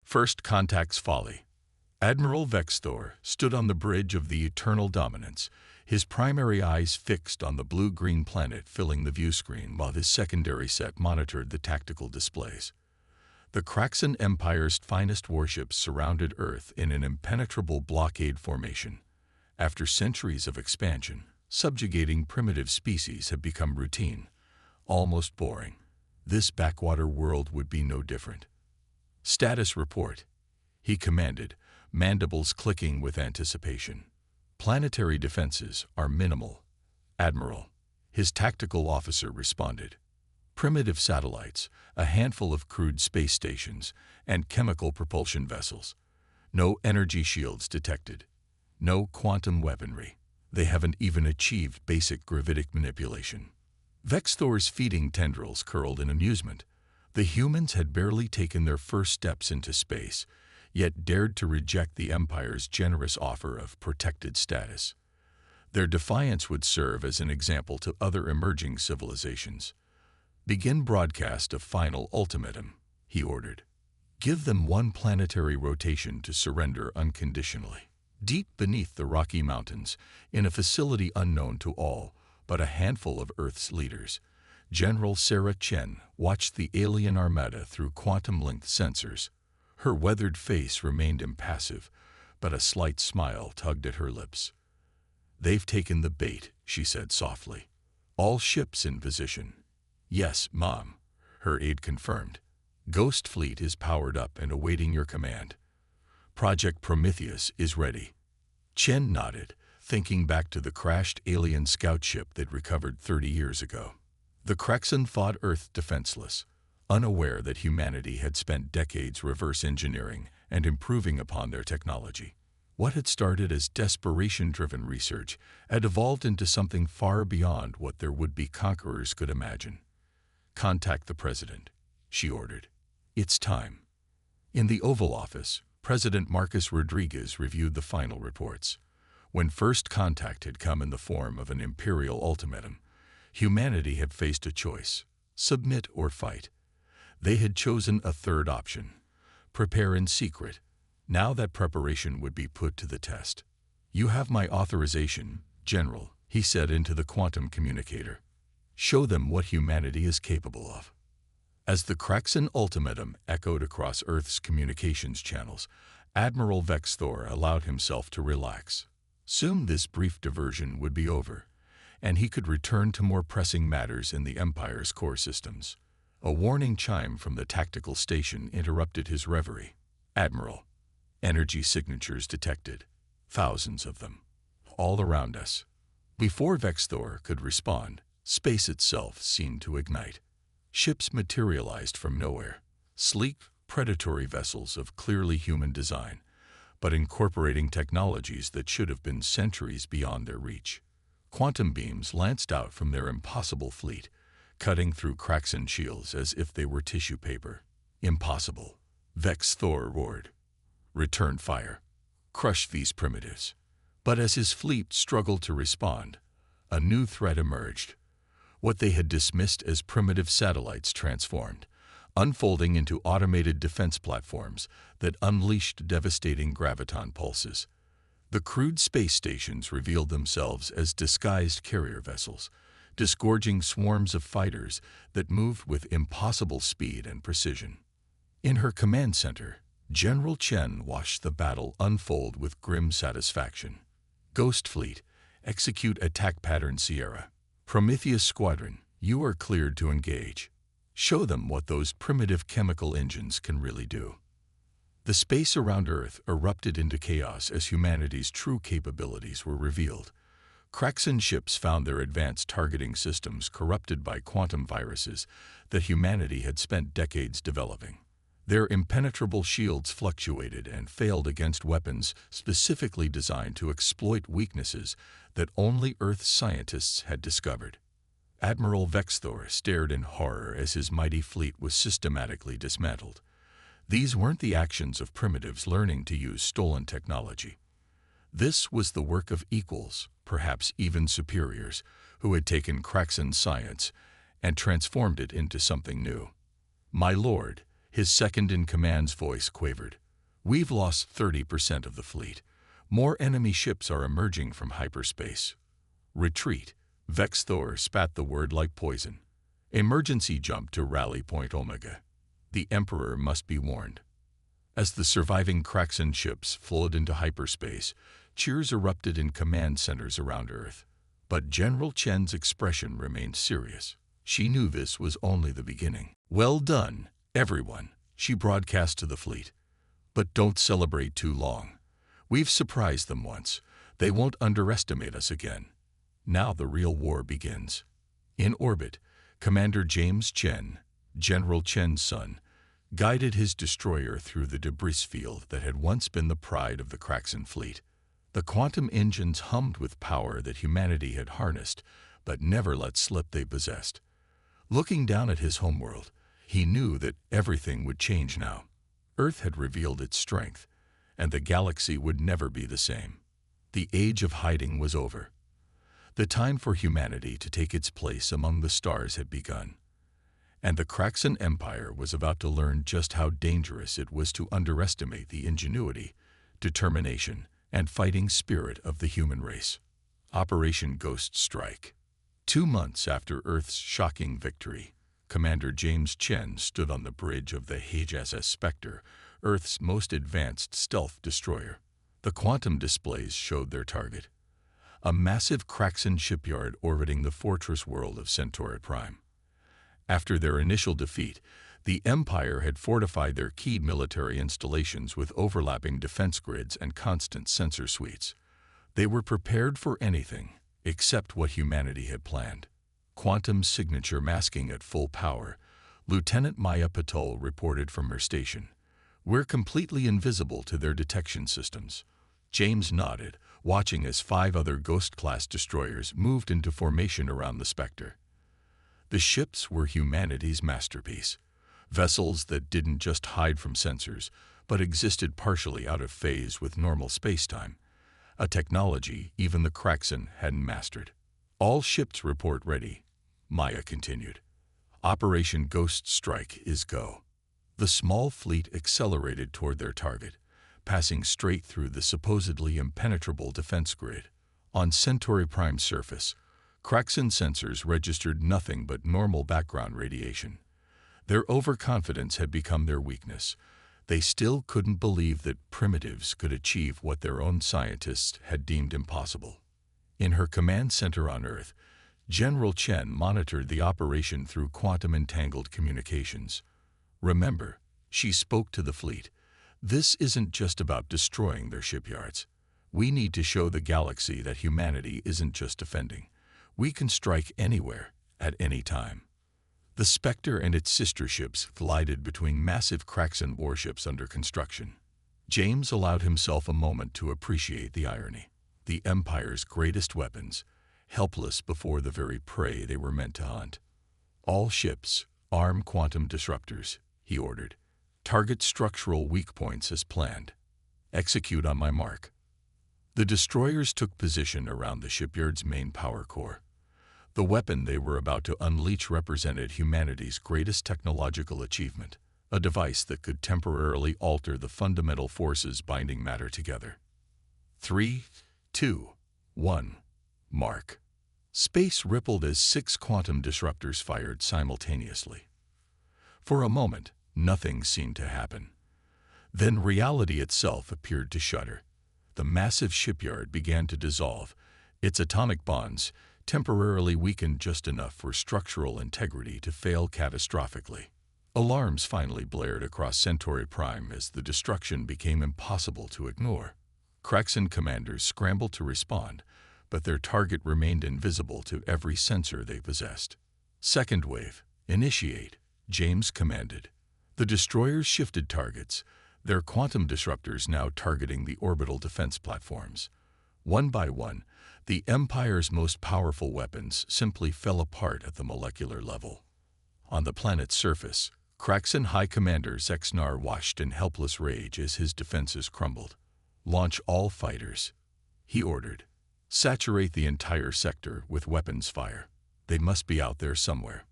First Contact's Folly. Admiral Vexthor stood on the bridge of the Eternal Dominance, his primary eyes fixed on the blue-green planet filling the viewscreen while his secondary set monitored the tactical displays. The Galactic Empire's finest warships surrounded Earth in an impenetrable blockade formation. After centuries of expansion, subjugating primitive species had become routine, almost boring. This backwater world would be no different. Status report, he commanded, mandibles clicking with anticipation. Planetary defenses are minimal, Admiral. His tactical officer responded. Primitive satellites, a handful of crude space stations, and chemical propulsion vessels. No energy shields detected. No quantum weaponry. They haven't even achieved basic gravitic manipulation. Vexthor's feeding tendrils curled in amusement. The humans had barely taken their first steps into space, yet dared to reject the Empire's generous offer of protected status. Their defiance would serve as an example to other emerging civilizations. Begin broadcast of final ultimatum, he ordered. Give them one planetary rotation to surrender unconditionally. Deep beneath the Rocky Mountains, in a facility unknown to all but a handful of Earth's leaders, General Sarah Chen watched the alien armada through quantum-linked sensors. Her weathered face remained impassive, but a slight smile tugged at her lips. "They've taken the bait," she said softly. "All ships in position." "Yes, Mom," her aide confirmed. "Ghost Fleet is powered up and awaiting your command. Project Prometheus is ready." Chen nodded, thinking back to the crashed alien scout ship they'd recovered 30 years ago. The Krexan fought Earth defenseless, unaware that humanity had spent decades reverse engineering and improving upon their technology. What had started as desperation-driven research had evolved into something far beyond what their would-be conquerors could imagine. "Contact the President," she ordered. "It's time." In the Oval Office, President Marcus Rodriguez reviewed the final reports. When first contact had come in the form of an imperial ultimatum, humanity had faced a choice: submit or fight. They had chosen a third option: prepare in secret. Now that preparation would be put to the test. "You have my authorization, General," he said into the quantum communicator. "Show them what humanity is capable of." As the Krexan ultimatum echoed across Earth's communications channels, Admiral Vexthor allowed himself to relax. Soon this brief diversion would be over, and he could return to more pressing matters in the Empire's core systems. A warning chime from the tactical station interrupted his reverie. "Admiral, energy signatures detected. Thousands of them. All around us." Before Vexthor could respond, space itself seemed to ignite. Ships materialized from nowhere. Sleek, predatory vessels of clearly human design, but incorporating technologies that should have been centuries beyond their reach. Quantum beams lanced out from their impossible fleet, cutting through Krexan shields as if they were tissue paper. "Impossible," Vexthor roared. "Return fire. Crush these primitives." But as his fleet struggled to respond, a new threat emerged. What they had dismissed as primitive satellites transformed, unfolding into automated defense platforms that unleashed devastating graviton pulses. The crude space stations revealed themselves as disguised carrier vessels, disgorging swarms of fighters that moved with impossible speed and precision. In her command center, General Chen watched the battle unfold with grim satisfaction. "Ghost Fleet, execute attack pattern Sierra. Prometheus Squadron, you are cleared to engage. Show them what those primitive chemical engines can really do." The space around Earth erupted into chaos as humanity's true capabilities were revealed. Krexan ships found their advanced targeting systems corrupted by quantum viruses that humanity had spent decades developing. Their impenetrable shields fluctuated and failed against weapons specifically designed to exploit weaknesses that only Earth's scientists had discovered. Admiral Vexthor stared in horror as his mighty fleet was systematically dismantled. These weren't the actions of primitives learning to use stolen technology. This was the work of equals, perhaps even superiors, who had taken Krexan science and transformed it into something new. "My lord," His second-in-command's voice quavered. "We've lost 30% of the fleet. More enemy ships are emerging from hyperspace." "Retreat." Vexthor spat the word like poison. "Emergency jump to Rally Point Omega. The Emperor must be warned." As the surviving Kraxan ships flowed into hyperspace, cheers erupted in command centers around Earth. But General Chen's expression remained serious. She knew this was only the beginning. "Well done, everyone," she broadcast to the fleet. "But don't celebrate too long. We've surprised them once. They won't underestimate us again. Now the real war begins." In orbit, Commander James Chen, General Chen's son, guided his destroyer through the debris field that had once been the pride of the Kraxan fleet. The quantum engines hummed with power that humanity had harnessed, but never let slip they possessed. Looking down at his homeworld, he knew that everything would change now. Earth had revealed its strength, and the galaxy would never be the same. The age of hiding was over. The time for humanity to take its place among the stars had begun. And the Kraxan Empire was about to learn just how dangerous it was to underestimate the ingenuity, determination, and fighting spirit of the human race. Operation Ghost Strike. 2 months after Earth's shocking victory, Commander James Chen stood on the bridge of the HFY Spectre, Earth's most advanced stealth destroyer. The quantum displays showed their target: a massive Kraxan shipyard orbiting the fortress world of Centauri Prime. After their initial defeat, the Empire had fortified their key military installations with overlapping defense grids and constant sensor suites. They were prepared for anything except what humanity had planned. Quantum signature masking at full power, Lieutenant Maya Patel reported from her station. "We're completely invisible to their detection systems." James nodded, watching as 5 other Ghost-class destroyers moved into formation around the Spectre. The ships were humanity's masterpiece. Vessels that didn't just hide from sensors, but existed partially out of phase with normal spacetime. A technology even the Kraxan hadn't mastered. "All ships report ready," Maya continued. "Operation Ghost Strike is go." The small fleet accelerated toward their target, passing straight through the supposedly impenetrable defense grid. On Centauri Prime's surface, Kraxan sensors registered nothing but normal background radiation. Their overconfidence had become their weakness. They still couldn't believe that primitives could achieve what their own scientists had deemed impossible. In her command center on Earth, General Chen monitored the operation through quantum-entangled communications. "Remember," she spoke to the fleet, "this isn't just about destroying their shipyards. We need to show the galaxy that humanity isn't just defending. We can strike anywhere, at any time." The Spectre and its sister ships glided between massive Kraxan warships under construction. James allowed himself a moment to appreciate the irony. The Empire's greatest weapons, helpless before the very prey they were meant to hunt. "All ships, arm quantum disruptors," he ordered. "Target structural weak points as planned. Execute on my mark." The destroyers took position around the shipyard's main power core. The weapon they were about to unleash represented humanity's greatest technological achievement, a device that could temporarily alter the fundamental forces binding matter together. 3, 2, 1, mark. Space rippled as 6 quantum disruptors fired simultaneously. For a moment, nothing seemed to happen. Then reality itself appeared to shudder. The massive shipyard began to dissolve, its atomic bonds temporarily weakened just enough for structural integrity to fail catastrophically. Alarms finally blared across Centauri Prime as the destruction became impossible to ignore. Kraxan commanders scrambled to respond, but their target remained invisible to every sensor they possessed. "Second wave, initiate," James commanded. The destroyers shifted targets, their quantum disruptors now targeting the orbital defense platforms. One by one, the Empire's most powerful weapons simply fell apart at the molecular level. On the planet's surface, Kraxan High Commander Zexnar watched in helpless rage as his defenses crumbled. "Launch all fighters," he ordered. "Saturate the entire sector with weapons fire. They must be out there somewhere."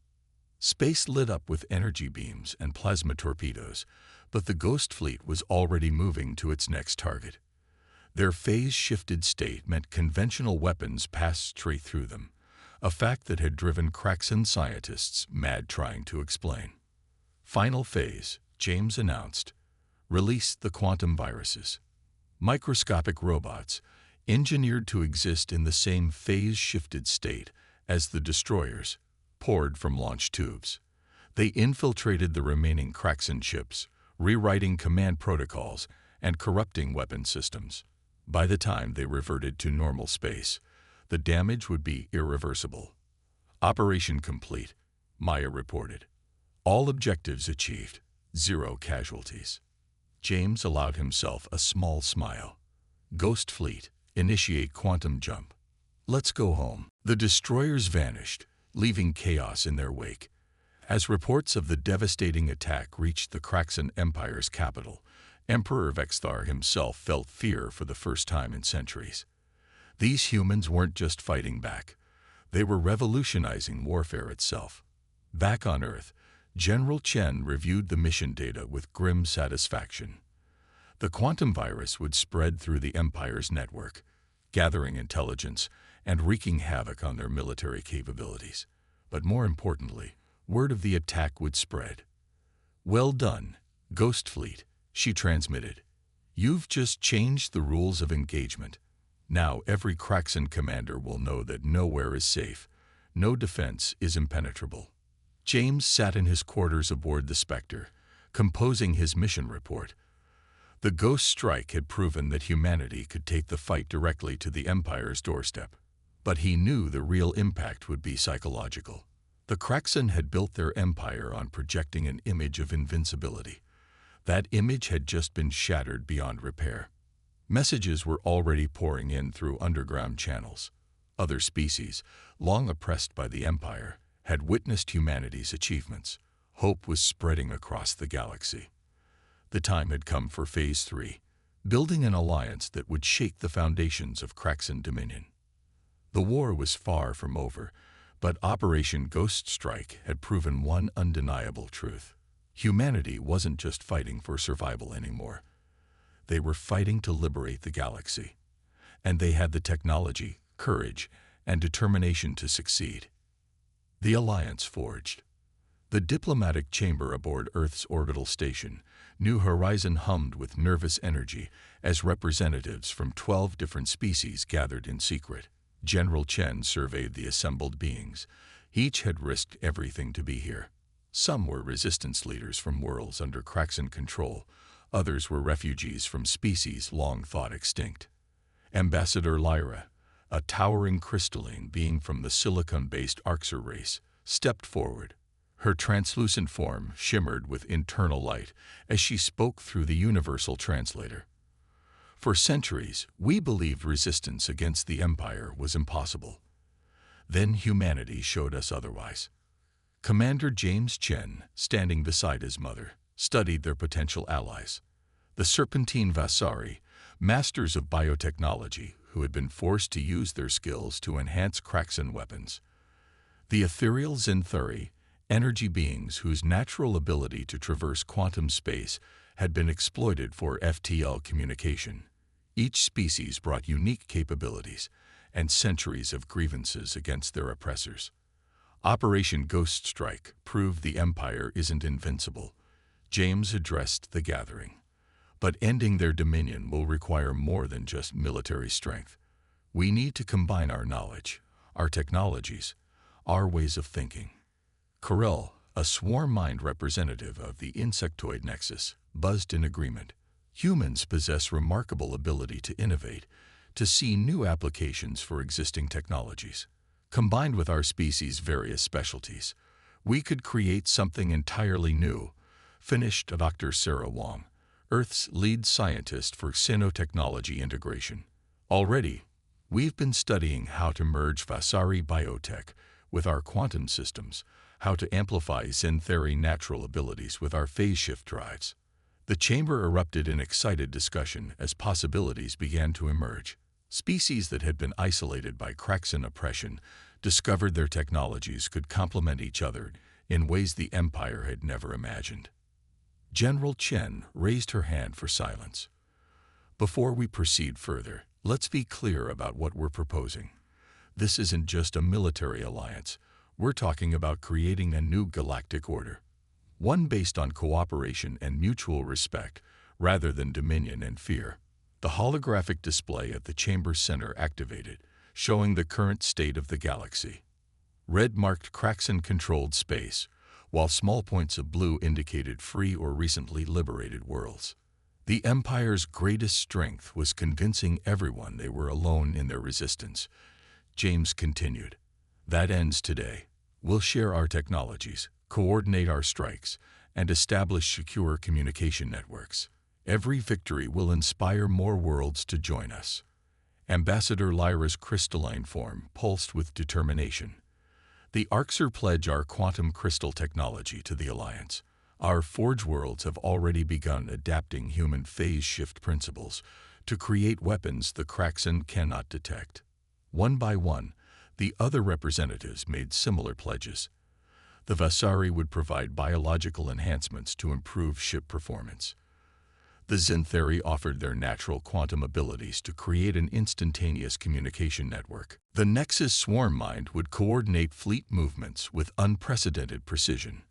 Space lit up with energy beams and plasma torpedoes, but the Ghost Fleet was already moving to its next target. Their phase-shifted state meant conventional weapons passed straight through them, a fact that had driven Kraxan scientists mad trying to explain. Final phase, James announced. Release the quantum viruses. Microscopic robots, engineered to exist in the same phase-shifted state as the destroyers, poured from launch tubes. They infiltrated the remaining Kraxan ships, rewriting command protocols and corrupting weapon systems. By the time they reverted to normal space, the damage would be irreversible. Operation complete, Maya reported. All objectives achieved, 0 casualties. James allowed himself a small smile. Ghost Fleet, initiate quantum jump. Let's go home. The destroyers vanished, leaving chaos in their wake. As reports of the devastating attack reached the Galactic Empire's capital, Emperor Vexthar himself felt fear for the first time in centuries. These humans weren't just fighting back. They were revolutionizing warfare itself. Back on Earth, General Chen reviewed the mission data with grim satisfaction. The quantum virus would spread through the Empire's network, gathering intelligence and wreaking havoc on their military capabilities. But more importantly, word of the attack would spread. "Well done, Ghost Fleet," she transmitted. "You've just changed the rules of engagement. Now every Kraxan commander will know that nowhere is safe, no defense is impenetrable." James sat in his quarters aboard the Spectre, composing his mission report. The Ghost Strike had proven that humanity could take the fight directly to the Empire's doorstep. But he knew the real impact would be psychological. The Kraxan had built their empire on projecting an image of invincibility. That image had just been shattered beyond repair. Messages were already pouring in through underground channels. Other species, long oppressed by the Empire, had witnessed humanity's achievements. Hope was spreading across the galaxy. The time had come for Phase 3, building an alliance that would shake the foundations of Kraxan dominion. The war was far from over, but Operation Ghost Strike had proven one undeniable truth. Humanity wasn't just fighting for survival anymore. They were fighting to liberate the galaxy. And they had the technology, courage, and determination to succeed. The alliance forged. The diplomatic chamber aboard Earth's orbital station, New Horizon, hummed with nervous energy as representatives from 12 different species gathered in secret. General Chen surveyed the assembled beings. Each had risked everything to be here. Some were resistance leaders from worlds under Kraxan control. Others were refugees from species long thought extinct. Ambassador Lyra, a towering crystalline being from the silicon-based Arxer race, stepped forward. Her translucent form shimmered with internal light as she spoke through the universal translator. "For centuries, we believed resistance against the Empire was impossible. Then humanity showed us otherwise." Commander James Chen, standing beside his mother, studied their potential allies. The Serpentine Vasari, masters of biotechnology who had been forced to use their skills to enhance Kraxan weapons. The ethereal Zinthuri, energy beings whose natural ability to traverse quantum space had been exploited for FTL communication. Each species brought unique capabilities and centuries of grievances against their oppressors. Operation Ghost Strike proved the Empire isn't invincible. James addressed the gathering. But ending their dominion will require more than just military strength. We need to combine our knowledge, our technologies, our ways of thinking. Corell, a swarm-mind representative of the insectoid nexus, buzzed in agreement. Humans possess remarkable ability to innovate, to see new applications for existing technologies. Combined with our species' various specialties, we could create something entirely new, finished Dr. Sarah Wong, Earth's lead scientist for xenotechnology integration. Already, we've been studying how to merge Vasari biotech with our quantum systems, how to amplify Zinthuri natural abilities with our phase shift drives. The chamber erupted in excited discussion as possibilities began to emerge. Species that had been isolated by Kraxan oppression discovered their technologies could complement each other, in ways the Empire had never imagined. General Chen raised her hand for silence. Before we proceed further, let's be clear about what we're proposing. This isn't just a military alliance. We're talking about creating a new galactic order, one based on cooperation and mutual respect rather than dominion and fear. The holographic display at the chamber center activated, showing the current state of the galaxy. Red marked Kraxan-controlled space, while small points of blue indicated free or recently liberated worlds. The Empire's greatest strength was convincing everyone they were alone in their resistance. James continued, "That ends today. We'll share our technologies, coordinate our strikes, and establish secure communication networks. Every victory will inspire more worlds to join us." Ambassador Lyra's crystalline form pulsed with determination. "The Arxer pledge our quantum crystal technology to the Alliance. Our Forge worlds have already begun adapting human phase shift principles to create weapons the Kraxan cannot detect." One by one, the other representatives made similar pledges. The Vasari would provide biological enhancements to improve ship performance. The Zintheri offered their natural quantum abilities to create an instantaneous communication network. The Nexus Swarm Mind would coordinate fleet movements with unprecedented precision.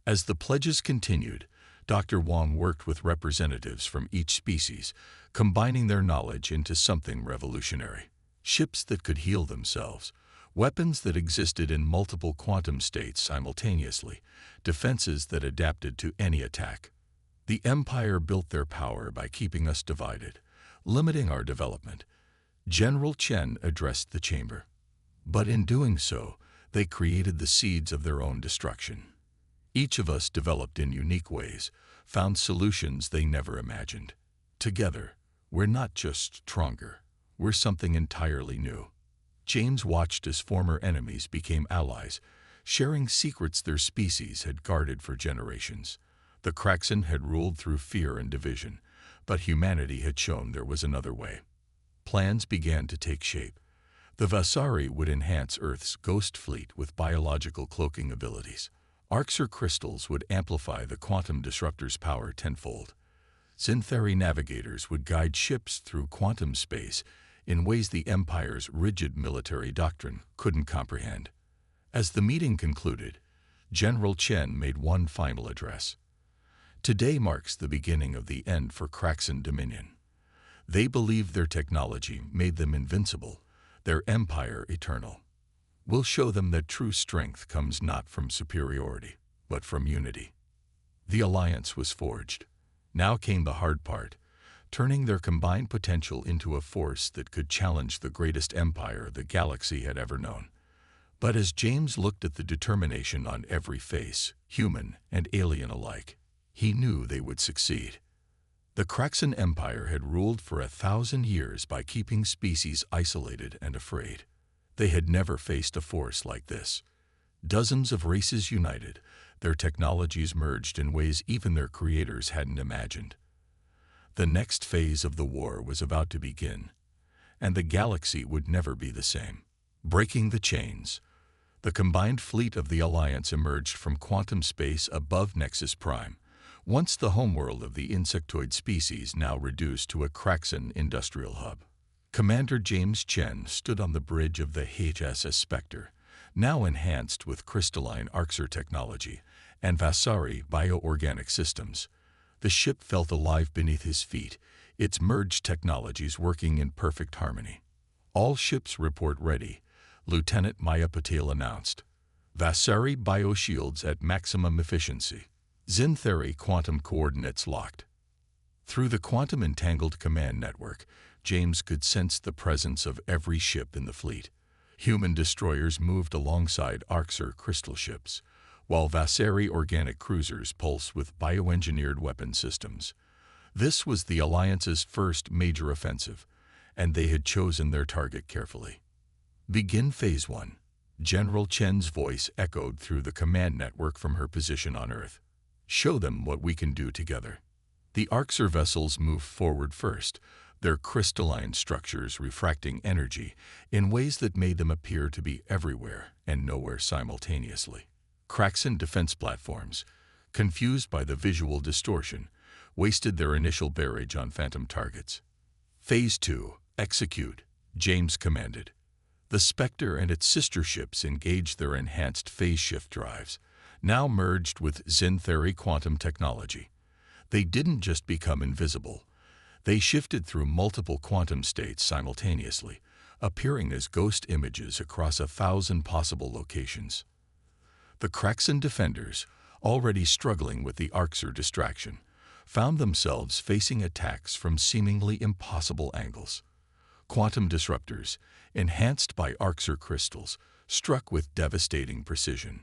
As the pledges continued, Dr. Wong worked with representatives from each species, combining their knowledge into something revolutionary. Ships that could heal themselves, weapons that existed in multiple quantum states simultaneously, defenses that adapted to any attack. The Empire built their power by keeping us divided, limiting our development. General Chen addressed the chamber. But in doing so, they created the seeds of their own destruction. Each of us developed in unique ways, found solutions they never imagined. Together, we're not just stronger, we're something entirely new. James watched as former enemies became allies, sharing secrets their species had guarded for generations. The Kraxan had ruled through fear and division, but humanity had shown there was another way. Plans began to take shape. The Vasari would enhance Earth's ghost fleet with biological cloaking abilities. Arxer crystals would amplify the quantum disruptor's power tenfold. Zintheri navigators would guide ships through quantum space in ways the Empire's rigid military doctrine couldn't comprehend. As the meeting concluded, General Chen made one final address. "Today marks the beginning of the end for Kraxan dominion. They believed their technology made them invincible, their empire eternal. We'll show them that true strength comes not from superiority, but from unity." The alliance was forged. Now came the hard part, turning their combined potential into a force that could challenge the greatest empire the galaxy had ever known. But as James looked at the determination on every face, human and alien alike, he knew they would succeed. The Kraxan Empire had ruled for 1,000 years by keeping species isolated and afraid. They had never faced a force like this. Dozens of races united, their technologies merged in ways even their creators hadn't imagined. The next phase of the war was about to begin, and the galaxy would never be the same. Breaking the chains, the combined fleet of the Alliance emerged from quantum space above Nexus Prime, once the homeworld of the insectoid species now reduced to a Kraxan industrial hub. Commander James Chen stood on the bridge of the HSS Spectre, now enhanced with crystalline Arxer technology and Vasari bioorganic systems. The ship felt alive beneath his feet, its merged technologies working in perfect harmony. "All ships report ready," Lieutenant Maya Patel announced. "Vasari bioshields at maximum efficiency. Zintheri quantum coordinates locked." Through the quantum-entangled command network, James could sense the presence of every ship in the fleet. Human destroyers moved alongside Arxer crystal ships, while Vasari organic cruisers pulsed with bioengineered weapon systems. This was the Alliance's first major offensive, and they had chosen their target carefully. "Begin Phase 1. General Chen's voice echoed through the command network from her position on Earth. "Show them what we can do together." The Arxer vessels moved forward first, their crystalline structures refracting energy in ways that made them appear to be everywhere and nowhere simultaneously. Kraxan defense platforms, confused by the visual distortion, wasted their initial barrage on phantom targets. Phase 2, execute, James commanded. The Spectre and its sister ships engaged their enhanced phase shift drives, now merged with Xanthari quantum technology. They didn't just become invisible. They shifted through multiple quantum states simultaneously, appearing as ghost images across 1,000 possible locations. The Kraxan defenders, already struggling with the Arxur distraction, found themselves facing attacks from seemingly impossible angles. Quantum disruptors, enhanced by Arxur crystals, struck with devastating precision.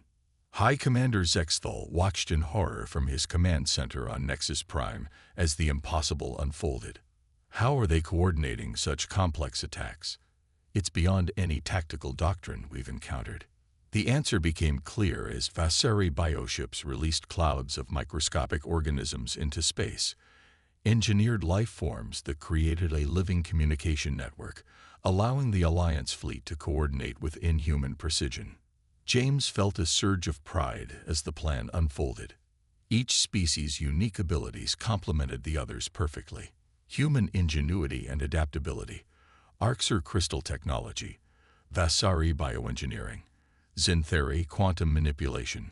High Commander Zexthal watched in horror from his command center on Nexus Prime as the impossible unfolded. How are they coordinating such complex attacks? It's beyond any tactical doctrine we've encountered. The answer became clear as Vasari bioships released clouds of microscopic organisms into space, engineered life forms that created a living communication network, allowing the Alliance fleet to coordinate with inhuman precision. James felt a surge of pride as the plan unfolded. Each species' unique abilities complemented the others perfectly. Human ingenuity and adaptability, Arxur crystal technology, Vasari bioengineering, Xanthari quantum manipulation.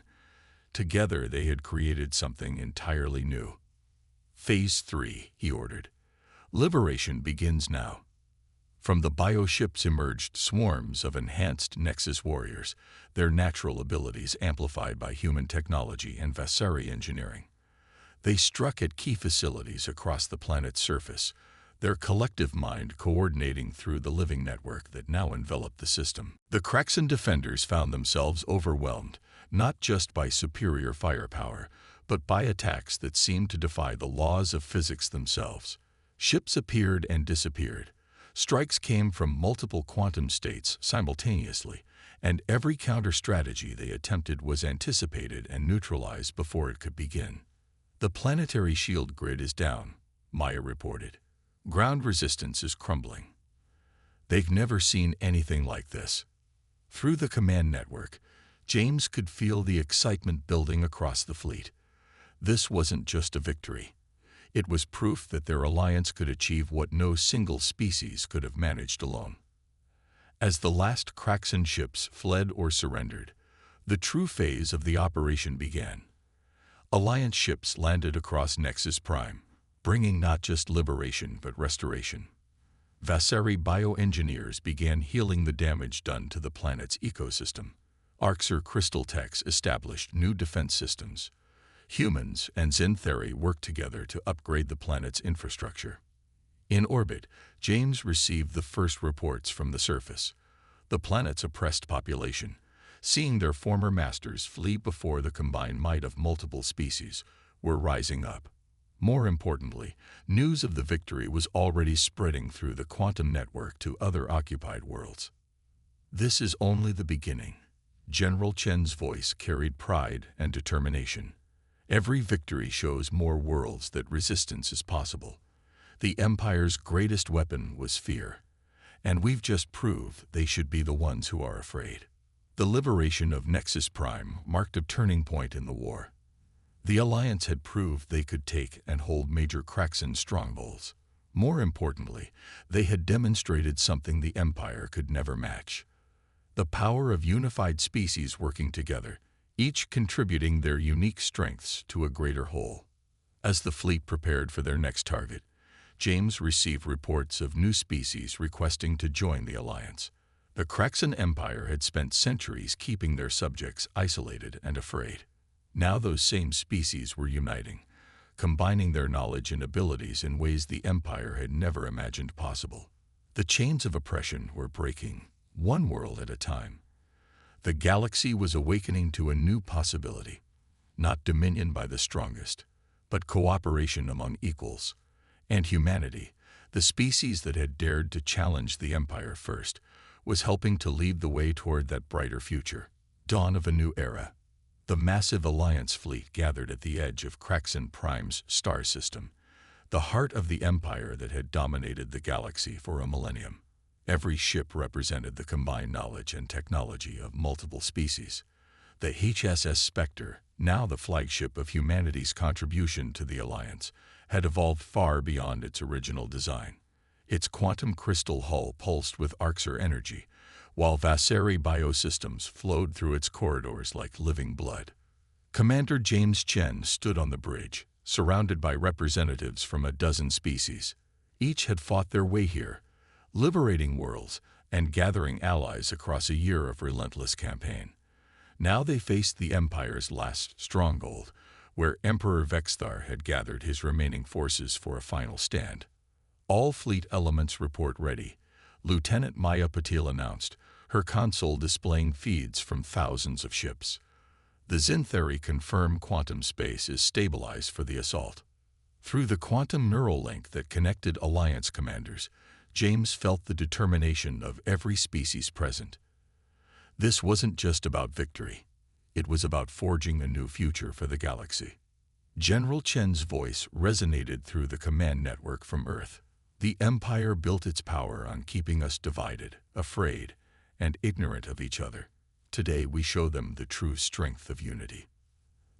Together they had created something entirely new. Phase 3, he ordered. Liberation begins now. From the bioships emerged swarms of enhanced Nexus warriors, their natural abilities amplified by human technology and Vasari engineering. They struck at key facilities across the planet's surface, their collective mind coordinating through the living network that now enveloped the system. The Kraxan defenders found themselves overwhelmed, not just by superior firepower, but by attacks that seemed to defy the laws of physics themselves. Ships appeared and disappeared. Strikes came from multiple quantum states simultaneously, and every counter-strategy they attempted was anticipated and neutralized before it could begin. The planetary shield grid is down, Maya reported. Ground resistance is crumbling. They've never seen anything like this. Through the command network, James could feel the excitement building across the fleet. This wasn't just a victory. It was proof that their alliance could achieve what no single species could have managed alone. As the last Kraxan ships fled or surrendered, the true phase of the operation began. Alliance ships landed across Nexus Prime, bringing not just liberation but restoration. Vasari bioengineers began healing the damage done to the planet's ecosystem. Arxur crystal techs established new defense systems. Humans and Xanthari worked together to upgrade the planet's infrastructure. In orbit, James received the first reports from the surface. The planet's oppressed population, seeing their former masters flee before the combined might of multiple species, were rising up. More importantly, news of the victory was already spreading through the quantum network to other occupied worlds. This is only the beginning. General Chen's voice carried pride and determination. Every victory shows more worlds that resistance is possible. The Empire's greatest weapon was fear, and we've just proved they should be the ones who are afraid. The liberation of Nexus Prime marked a turning point in the war. The Alliance had proved they could take and hold major Kraxan strongholds. More importantly, they had demonstrated something the Empire could never match: the power of unified species working together, each contributing their unique strengths to a greater whole. As the fleet prepared for their next target, James received reports of new species requesting to join the Alliance. The Kraxan Empire had spent centuries keeping their subjects isolated and afraid. Now those same species were uniting, combining their knowledge and abilities in ways the Empire had never imagined possible. The chains of oppression were breaking, one world at a time. The galaxy was awakening to a new possibility, not dominion by the strongest, but cooperation among equals. And humanity, the species that had dared to challenge the Empire first, was helping to lead the way toward that brighter future. Dawn of a new era. The massive Alliance fleet gathered at the edge of Kraxan Prime's star system, the heart of the Empire that had dominated the galaxy for a millennium. Every ship represented the combined knowledge and technology of multiple species. The HSS Spectre, now the flagship of humanity's contribution to the Alliance, had evolved far beyond its original design. Its quantum crystal hull pulsed with Arxer energy, while Vasari biosystems flowed through its corridors like living blood. Commander James Chen stood on the bridge, surrounded by representatives from a dozen species. Each had fought their way here, liberating worlds and gathering allies across a year of relentless campaign. Now they faced the Empire's last stronghold, where Emperor Vexthar had gathered his remaining forces for a final stand. All fleet elements report ready, Lieutenant Maya Patil announced, her console displaying feeds from thousands of ships. The Zintheri confirm quantum space is stabilized for the assault. Through the quantum neural link that connected Alliance commanders, James felt the determination of every species present. This wasn't just about victory. It was about forging a new future for the galaxy. General Chen's voice resonated through the command network from Earth. The Empire built its power on keeping us divided, afraid, and ignorant of each other. Today we show them the true strength of unity.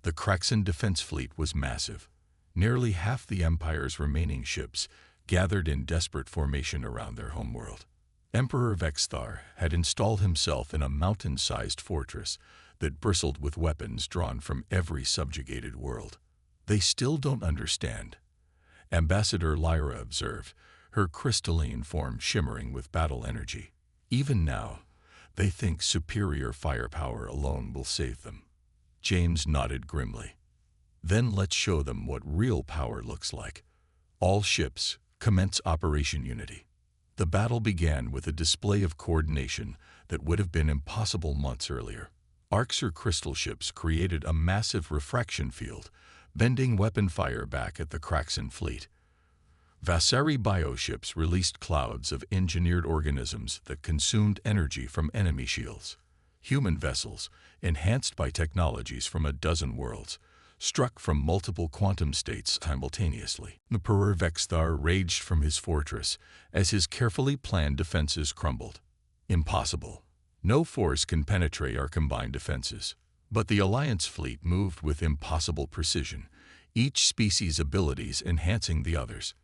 The Kraxan defense fleet was massive. Nearly half the Empire's remaining ships gathered in desperate formation around their homeworld. Emperor Vexthar had installed himself in a mountain-sized fortress that bristled with weapons drawn from every subjugated world. They still don't understand, Ambassador Lyra observed, her crystalline form shimmering with battle energy. Even now, they think superior firepower alone will save them. James nodded grimly. Then let's show them what real power looks like. All ships, commence Operation Unity. The battle began with a display of coordination that would have been impossible months earlier. Arxer crystal ships created a massive refraction field, bending weapon fire back at the Kraxan fleet. Vasari bioships released clouds of engineered organisms that consumed energy from enemy shields. Human vessels, enhanced by technologies from a dozen worlds, struck from multiple quantum states simultaneously. Emperor Vexthar raged from his fortress as his carefully planned defenses crumbled. Impossible. No force can penetrate our combined defenses. But the Alliance fleet moved with impossible precision, each species' abilities enhancing the others.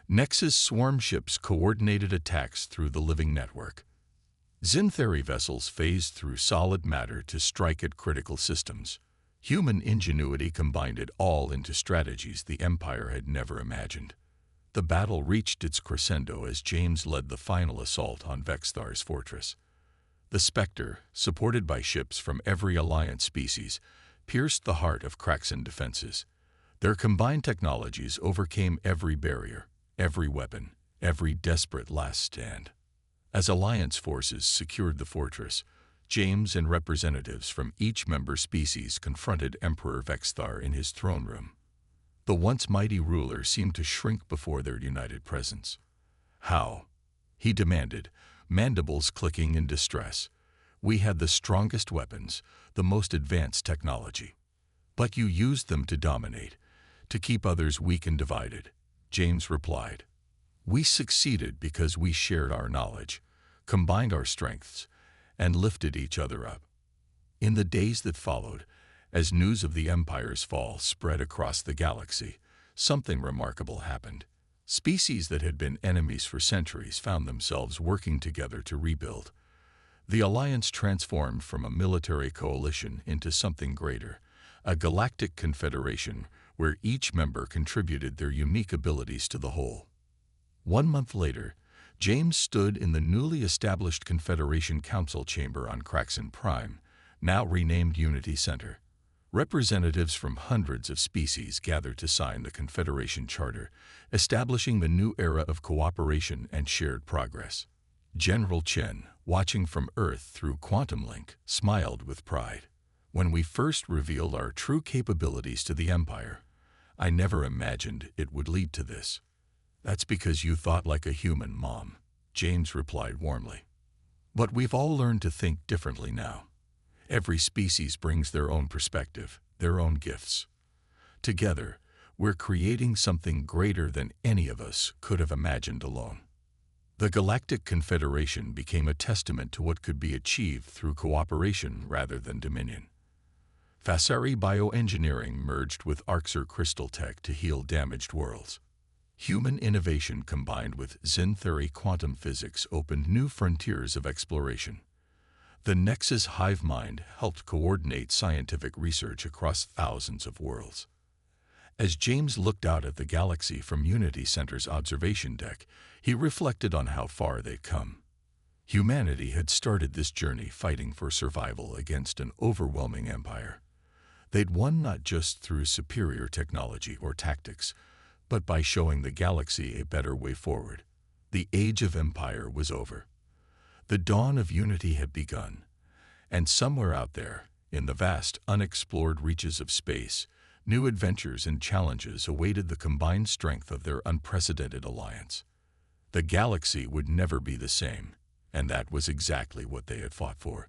Nexus swarm ships coordinated attacks through the living network. Zintheri vessels phased through solid matter to strike at critical systems. Human ingenuity combined it all into strategies the Empire had never imagined. The battle reached its crescendo as James led the final assault on Vexthar's fortress. The Spectre, supported by ships from every Alliance species, pierced the heart of Kraxan defenses. Their combined technologies overcame every barrier, every weapon, every desperate last stand. As Alliance forces secured the fortress, James and representatives from each member species confronted Emperor Vexthar in his throne room. The once mighty ruler seemed to shrink before their united presence. "How?" he demanded, mandibles clicking in distress. "We had the strongest weapons, the most advanced technology. But you used them to dominate, to keep others weak and divided," James replied. "We succeeded because we shared our knowledge, combined our strengths, and lifted each other up." In the days that followed, as news of the Empire's fall spread across the galaxy, something remarkable happened. Species that had been enemies for centuries found themselves working together to rebuild. The Alliance transformed from a military coalition into something greater, a galactic confederation where each member contributed their unique abilities to the whole. 1 month later, James stood in the newly established Confederation Council chamber on Kraxan Prime, now renamed Unity Center. Representatives from hundreds of species gathered to sign the Confederation Charter, establishing the new era of cooperation and shared progress. General Chen, watching from Earth through Quantum Link, smiled with pride. "When we first revealed our true capabilities to the Empire, I never imagined it would lead to this." "That's because you thought like a human, Mom," James replied warmly. "But we've all learned to think differently now. Every species brings their own perspective, their own gifts. Together, we're creating something greater than any of us could have imagined alone." The Galactic Confederation became a testament to what could be achieved through cooperation rather than dominion. Fasari bioengineering merged with Arxer crystal tech to heal damaged worlds. Human innovation combined with Zen-theory quantum physics opened new frontiers of exploration. The Nexus hive mind helped coordinate scientific research across thousands of worlds. As James looked out at the galaxy from Unity Center's observation deck, he reflected on how far they'd come. Humanity had started this journey fighting for survival against an overwhelming empire. They'd won not just through superior technology or tactics, but by showing the galaxy a better way forward. The age of empire was over. The dawn of unity had begun, and somewhere out there, in the vast, unexplored reaches of space, new adventures and challenges awaited the combined strength of their unprecedented alliance. The galaxy would never be the same, and that was exactly what they had fought for.